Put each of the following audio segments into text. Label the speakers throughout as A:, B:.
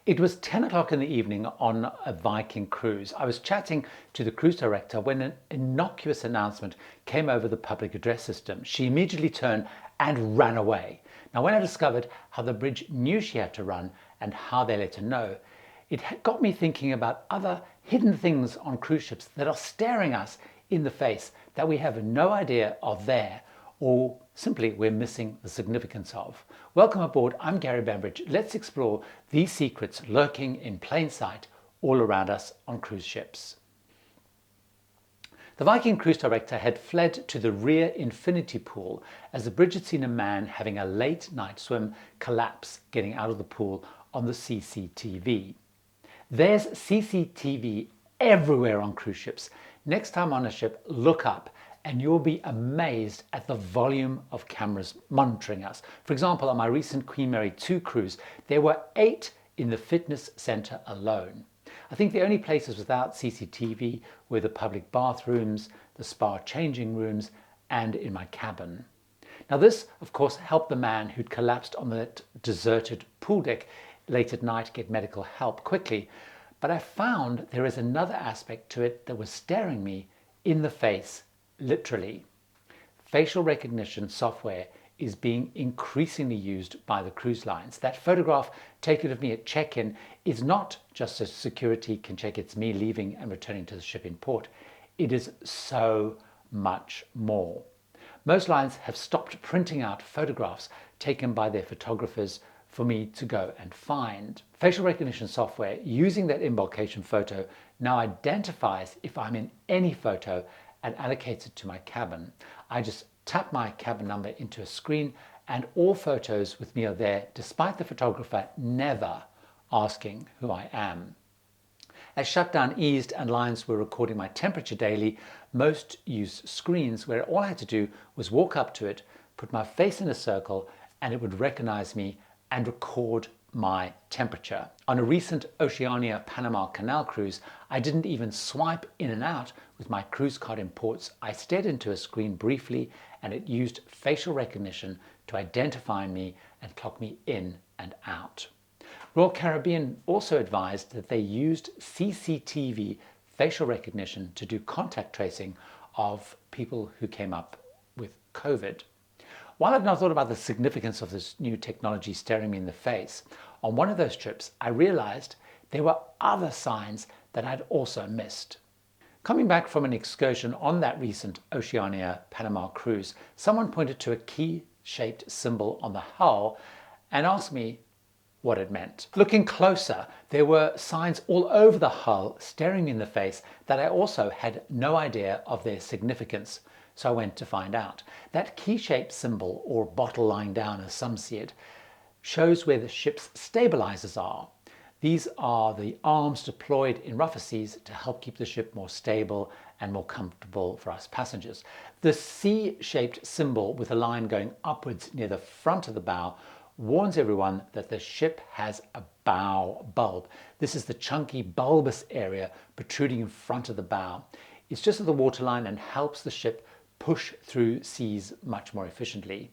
A: It was 10 o'clock in the evening on a Viking cruise. I was chatting to the cruise director when an innocuous announcement came over the public address system. She immediately turned and ran away. Now, when I discovered how the bridge knew she had to run and how they let her know, it got me thinking about other hidden things on cruise ships that are staring us in the face that we have no idea are there, or simply we're missing the significance of. Welcome aboard, I'm Gary Bambridge. Let's explore these secrets lurking in plain sight all around us on cruise ships. The Viking cruise director had fled to the rear infinity pool as the bridge had seen a man having a late night swim collapse getting out of the pool on the CCTV. There's CCTV everywhere on cruise ships. Next time on a ship, look up and you'll be amazed at the volume of cameras monitoring us. For example, on my recent Queen Mary 2 cruise, there were 8 in the fitness center alone. I think the only places without CCTV were the public bathrooms, the spa changing rooms, and in my cabin. Now this, of course, helped the man who'd collapsed on that deserted pool deck late at night get medical help quickly. But I found there is another aspect to it that was staring me in the face, literally. Facial recognition software is being increasingly used by the cruise lines. That photograph taken of me at check-in is not just so security can check it's me leaving and returning to the ship in port. It is so much more. Most lines have stopped printing out photographs taken by their photographers for me to go and find. Facial recognition software using that embarkation photo now identifies if I'm in any photo and allocates it to my cabin. I just tap my cabin number into a screen and all photos with me are there, despite the photographer never asking who I am. As shutdown eased and lines were recording my temperature daily, most used screens where all I had to do was walk up to it, put my face in a circle, and it would recognize me and record my temperature. On a recent Oceania Panama Canal cruise, I didn't even swipe in and out with my cruise card in ports. I stared into a screen briefly and it used facial recognition to identify me and clock me in and out. Royal Caribbean also advised that they used CCTV facial recognition to do contact tracing of people who came up with COVID. While I've not thought about the significance of this new technology staring me in the face, on one of those trips I realized there were other signs that I'd also missed. Coming back from an excursion on that recent Oceania Panama cruise, someone pointed to a key-shaped symbol on the hull and asked me what it meant. Looking closer, there were signs all over the hull staring me in the face that I also had no idea of their significance. So I went to find out. That key-shaped symbol, or bottle lying down as some see it, shows where the ship's stabilizers are. These are the arms deployed in rougher seas to help keep the ship more stable and more comfortable for us passengers. The C-shaped symbol with a line going upwards near the front of the bow warns everyone that the ship has a bow bulb. This is the chunky bulbous area protruding in front of the bow. It's just at the waterline and helps the ship push through seas much more efficiently.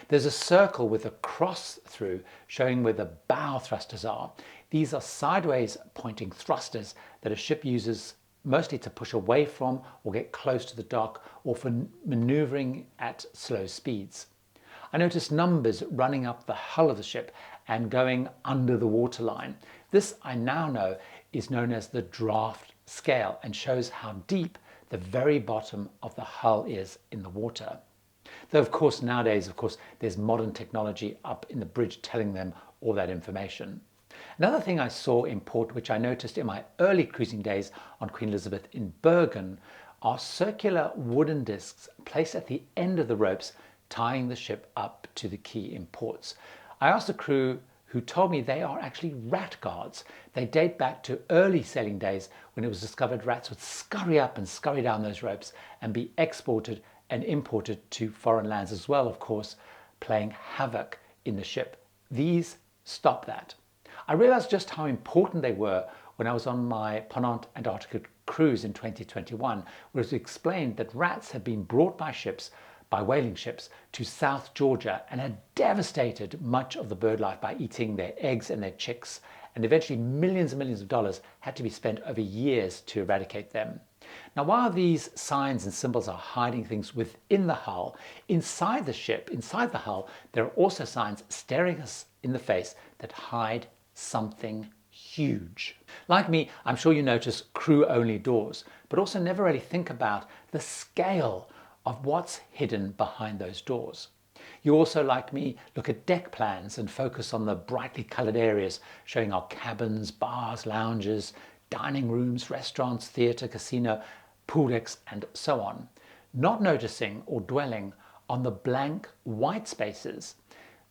A: There's a circle with a cross through showing where the bow thrusters are. These are sideways pointing thrusters that a ship uses mostly to push away from or get close to the dock or for maneuvering at slow speeds. I noticed numbers running up the hull of the ship and going under the waterline. This I now know is known as the draft scale and shows how deep the very bottom of the hull is in the water. Though of course nowadays, there's modern technology up in the bridge telling them all that information. Another thing I saw in port, which I noticed in my early cruising days on Queen Elizabeth in Bergen, are circular wooden discs placed at the end of the ropes tying the ship up to the quay in ports. I asked the crew who told me they are actually rat guards. They date back to early sailing days when it was discovered rats would scurry up and scurry down those ropes and be exported and imported to foreign lands as well, of course, playing havoc in the ship. These stop that. I realized just how important they were when I was on my Ponant Antarctica cruise in 2021, where it was explained that rats had been brought by whaling ships to South Georgia and had devastated much of the bird life by eating their eggs and their chicks and eventually millions and millions of dollars had to be spent over years to eradicate them. Now, while these signs and symbols are hiding things within the hull, inside the ship, inside the hull, there are also signs staring us in the face that hide something huge. Like me, I'm sure you notice crew-only doors, but also never really think about the scale of what's hidden behind those doors. You also, like me, look at deck plans and focus on the brightly colored areas showing our cabins, bars, lounges, dining rooms, restaurants, theater, casino, pool decks, and so on, not noticing or dwelling on the blank white spaces,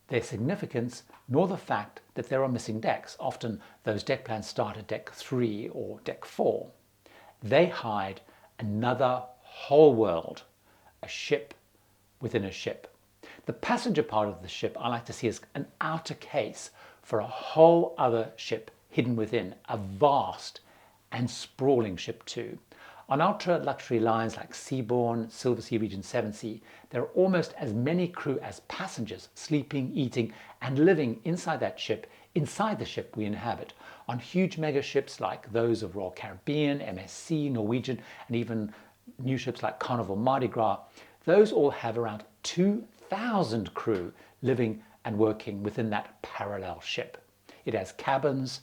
A: their significance, nor the fact that there are missing decks. Often those deck plans start at deck 3 or deck 4. They hide another whole world, a ship within a ship. The passenger part of the ship I like to see as an outer case for a whole other ship hidden within, a vast and sprawling ship too. On ultra-luxury lines like Seabourn, Silversea, Regent Seven Sea, there are almost as many crew as passengers sleeping, eating and living inside that ship, inside the ship we inhabit. On huge mega ships like those of Royal Caribbean, MSC, Norwegian, and even new ships like Carnival, Mardi Gras, those all have around 2,000 crew living and working within that parallel ship. It has cabins,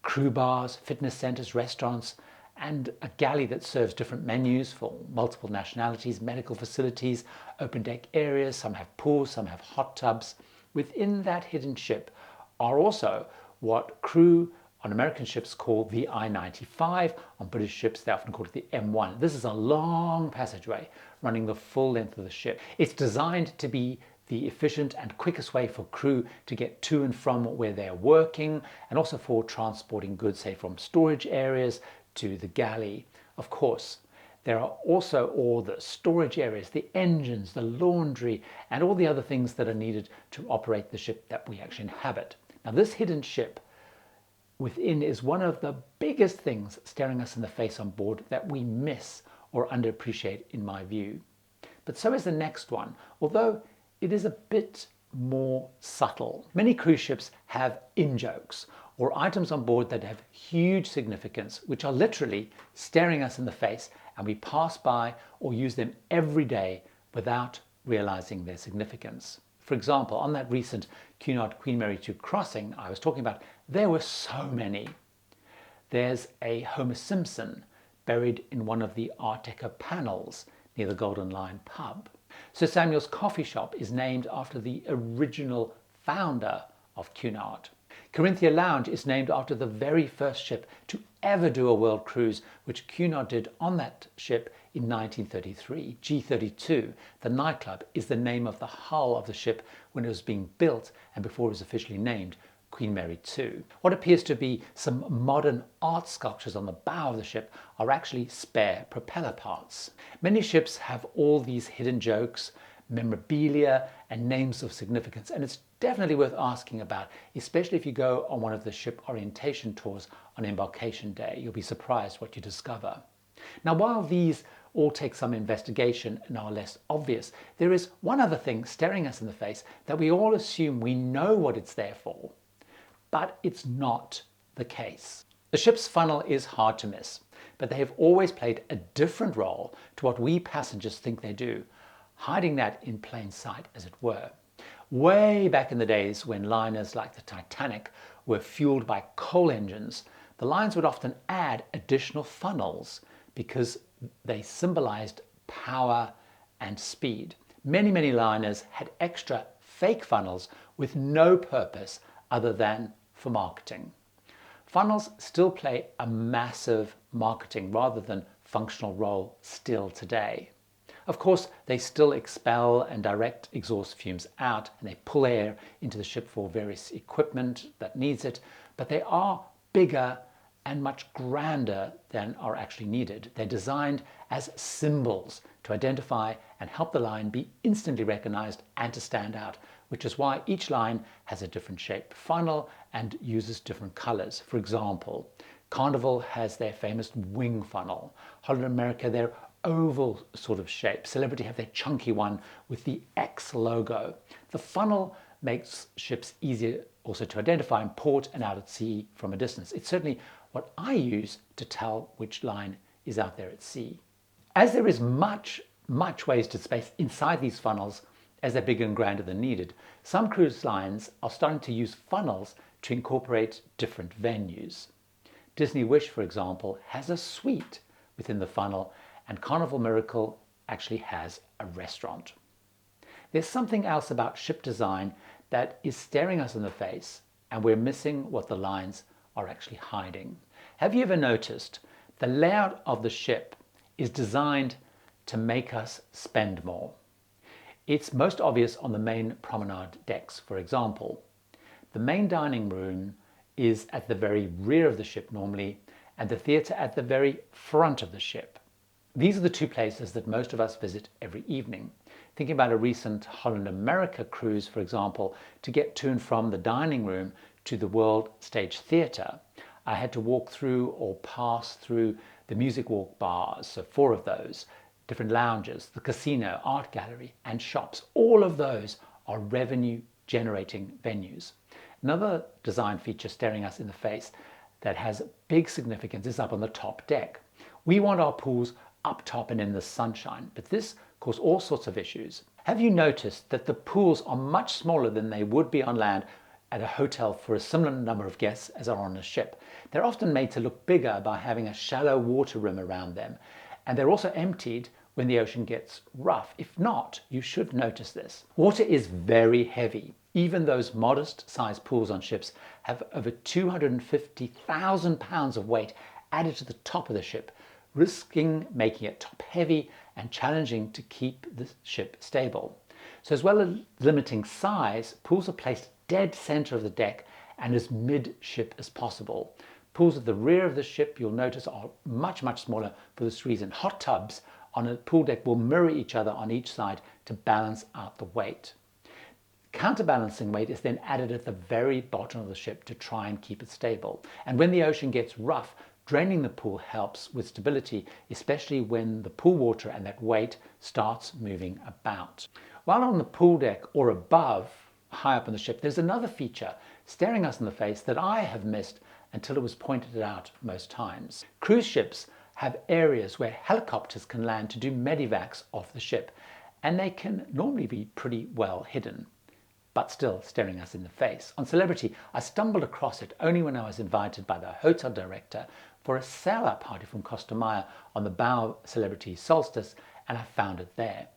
A: crew bars, fitness centers, restaurants, and a galley that serves different menus for multiple nationalities, medical facilities, open deck areas. Some have pools, some have hot tubs. Within that hidden ship are also what crew on American ships call the I-95. On British ships, they often call it the M1. This is a long passageway running the full length of the ship. It's designed to be the efficient and quickest way for crew to get to and from where they're working, and also for transporting goods, say from storage areas to the galley. Of course, there are also all the storage areas, the engines, the laundry, and all the other things that are needed to operate the ship that we actually inhabit. Now, this hidden ship within is one of the biggest things staring us in the face on board that we miss or underappreciate, in my view. But so is the next one, although it is a bit more subtle. Many cruise ships have in-jokes, or items on board that have huge significance, which are literally staring us in the face, and we pass by or use them every day without realizing their significance. For example, on that recent Cunard Queen Mary 2 crossing I was talking about, there were so many. There's a Homer Simpson buried in one of the Art Deco panels near the Golden Lion pub. Sir Samuel's coffee shop is named after the original founder of Cunard. Corinthia Lounge is named after the very first ship to ever do a world cruise, which Cunard did on that ship in 1933. G32, the nightclub, is the name of the hull of the ship when it was being built and before it was officially named Queen Mary 2. What appears to be some modern art sculptures on the bow of the ship are actually spare propeller parts. Many ships have all these hidden jokes, memorabilia, and names of significance, and it's definitely worth asking about, especially if you go on one of the ship orientation tours on embarkation day. You'll be surprised what you discover. Now, while these all take some investigation and are less obvious, there is one other thing staring us in the face that we all assume we know what it's there for, but it's not the case. The ship's funnel is hard to miss, but they have always played a different role to what we passengers think they do, hiding that in plain sight, as it were. Way back in the days when liners like the Titanic were fueled by coal engines, the lines would often add additional funnels because they symbolized power and speed. Many liners had extra fake funnels with no purpose other than for marketing. Funnels still play a massive marketing rather than functional role still today. Of course, they still expel and direct exhaust fumes out, and they pull air into the ship for various equipment that needs it, but they are bigger and much grander than are actually needed. They're designed as symbols to identify and help the line be instantly recognized and to stand out, which is why each line has a different shaped funnel and uses different colors. For example, Carnival has their famous wing funnel. Holland America, their oval sort of shape. Celebrity have their chunky one with the X logo. The funnel makes ships easier also to identify in port and out at sea from a distance. It's certainly what I use to tell which line is out there at sea. As there is much wasted space inside these funnels as they're bigger and grander than needed, some cruise lines are starting to use funnels to incorporate different venues. Disney Wish, for example, has a suite within the funnel, and Carnival Miracle actually has a restaurant. There's something else about ship design that is staring us in the face, and we're missing what the lines are actually hiding. Have you ever noticed the layout of the ship is designed to make us spend more? It's most obvious on the main promenade decks, for example. The main dining room is at the very rear of the ship normally, and the theatre at the very front of the ship. These are the two places that most of us visit every evening. Thinking about a recent Holland America cruise, for example, to get to and from the dining room to the World Stage Theatre, I had to walk through or pass through the Music Walk bars, so 4 of those, different lounges, the casino, art gallery, and shops. All of those are revenue generating venues. Another design feature staring us in the face that has big significance is up on the top deck. We want our pools up top and in the sunshine, but this causes all sorts of issues. Have you noticed that the pools are much smaller than they would be on land at a hotel for a similar number of guests as are on a ship? They're often made to look bigger by having a shallow water rim around them, and they're also emptied when the ocean gets rough. If not, you should notice this. Water is very heavy. Even those modest sized pools on ships have over 250,000 pounds of weight added to the top of the ship, risking making it top heavy and challenging to keep the ship stable. So as well as limiting size, pools are placed dead center of the deck and as mid-ship as possible. Pools at the rear of the ship, you'll notice, are much smaller for this reason. Hot tubs on a pool deck will mirror each other on each side to balance out the weight. Counterbalancing weight is then added at the very bottom of the ship to try and keep it stable. And when the ocean gets rough, draining the pool helps with stability, especially when the pool water and that weight starts moving about. While on the pool deck or above, high up on the ship, there's another feature staring us in the face that I have missed until it was pointed out most times. Cruise ships have areas where helicopters can land to do medivacs off the ship, and they can normally be pretty well hidden, but still staring us in the face. On Celebrity, I stumbled across it only when I was invited by the hotel director for a sail-out party from Costa Maya on the bow of Celebrity Solstice, and I found it there.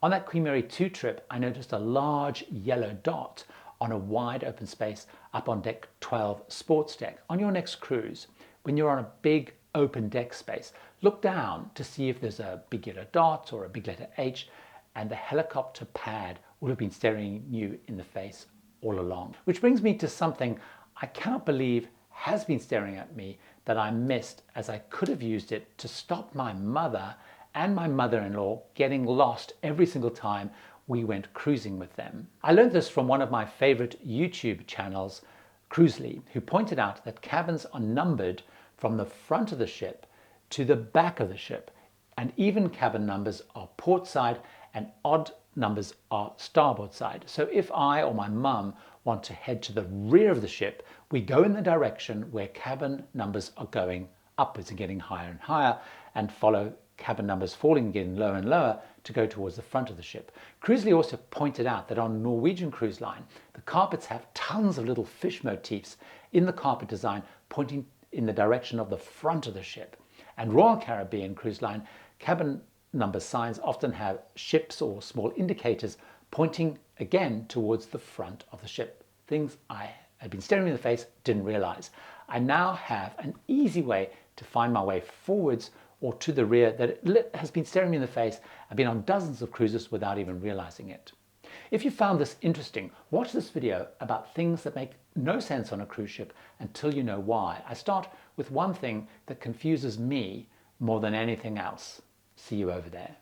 A: On that Queen Mary 2 trip, I noticed a large yellow dot on a wide open space up on deck 12 sports deck. On your next cruise, when you're on a big open deck space, look down to see if there's a big yellow dot or a big letter H, and the helicopter pad will have been staring you in the face all along. Which brings me to something I cannot believe has been staring at me that I missed, as I could have used it to stop my mother and my mother-in-law getting lost every single time we went cruising with them. I learned this from one of my favorite YouTube channels, Cruisely, who pointed out that cabins are numbered from the front of the ship to the back of the ship, and even cabin numbers are port side and odd numbers are starboard side. So if I or my mum want to head to the rear of the ship, we go in the direction where cabin numbers are going upwards and getting higher and higher, and follow cabin numbers falling and getting lower and lower to go towards the front of the ship. Cruisely also pointed out that on Norwegian Cruise Line, the carpets have tons of little fish motifs in the carpet design pointing in the direction of the front of the ship. And Royal Caribbean Cruise Line, cabin number signs often have ships or small indicators pointing again towards the front of the ship. Things I had been staring in the face, didn't realize. I now have an easy way to find my way forwards or to the rear that has been staring me in the face. I've been on dozens of cruises without even realizing it. If you found this interesting, watch this video about things that make no sense on a cruise ship until you know why. I start with one thing that confuses me more than anything else. See you over there.